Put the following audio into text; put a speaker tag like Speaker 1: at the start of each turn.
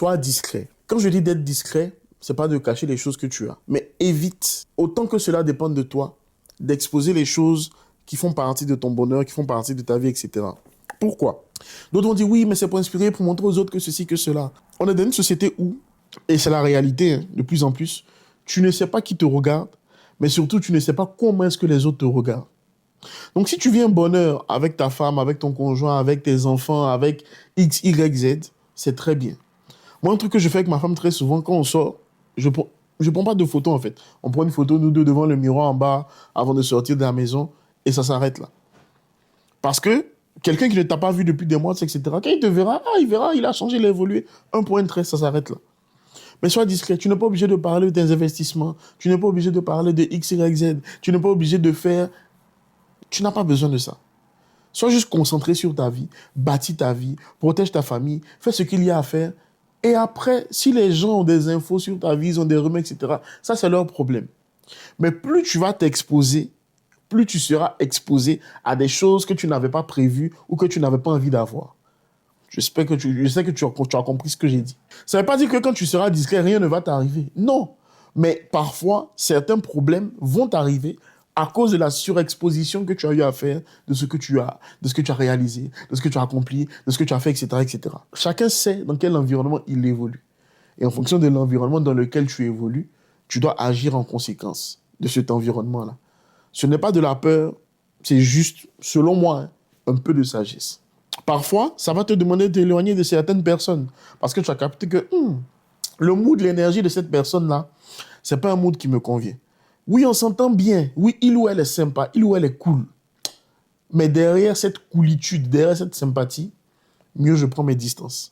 Speaker 1: sois discret. Quand je dis d'être discret, c'est pas de cacher les choses que tu as, mais évite, autant que cela dépend de toi, d'exposer les choses qui font partie de ton bonheur, qui font partie de ta vie, etc. Pourquoi? D'autres vont dire oui, mais c'est pour inspirer, pour montrer aux autres que ceci, que cela. On est dans une société où, et c'est la réalité, hein, de plus en plus, tu ne sais pas qui te regarde, mais surtout, tu ne sais pas comment est-ce que les autres te regardent. Donc, si tu vis un bonheur avec ta femme, avec ton conjoint, avec tes enfants, avec X, Y, Z, c'est très bien. Moi, un truc que je fais avec ma femme très souvent, quand on sort, je prends pas de photos en fait. On prend une photo, nous deux, devant le miroir en bas, avant de sortir de la maison, et ça s'arrête là. Parce que quelqu'un qui ne t'a pas vu depuis des mois, etc., quand il te verra, il verra, il a changé, il a évolué. Un point très, ça s'arrête là. Mais sois discret, tu n'es pas obligé de parler de tes investissements, tu n'es pas obligé de parler de X, Y, Z, tu n'es pas obligé de faire... Tu n'as pas besoin de ça. Sois juste concentré sur ta vie, bâtis ta vie, protège ta famille, fais ce qu'il y a à faire. Et après, si les gens ont des infos sur ta vie, ils ont des remèdes, etc., ça, c'est leur problème. Mais plus tu vas t'exposer, plus tu seras exposé à des choses que tu n'avais pas prévues ou que tu n'avais pas envie d'avoir. Je sais que tu as compris ce que j'ai dit. Ça ne veut pas dire que quand tu seras discret, rien ne va t'arriver. Non. Mais parfois, certains problèmes vont t'arriver à cause de la surexposition que tu as eu à faire de ce que tu as, de ce que tu as réalisé, de ce que tu as accompli, de ce que tu as fait, etc., etc. Chacun sait dans quel environnement il évolue. Et en fonction de l'environnement dans lequel tu évolues, tu dois agir en conséquence de cet environnement-là. Ce n'est pas de la peur, c'est juste, selon moi, hein, un peu de sagesse. Parfois, ça va te demander de t'éloigner de certaines personnes parce que tu as capté que le mood, l'énergie de cette personne-là, c'est pas un mood qui me convient. Oui, on s'entend bien. Oui, il ou elle est sympa, il ou elle est cool. Mais derrière cette coolitude, derrière cette sympathie, mieux je prends mes distances.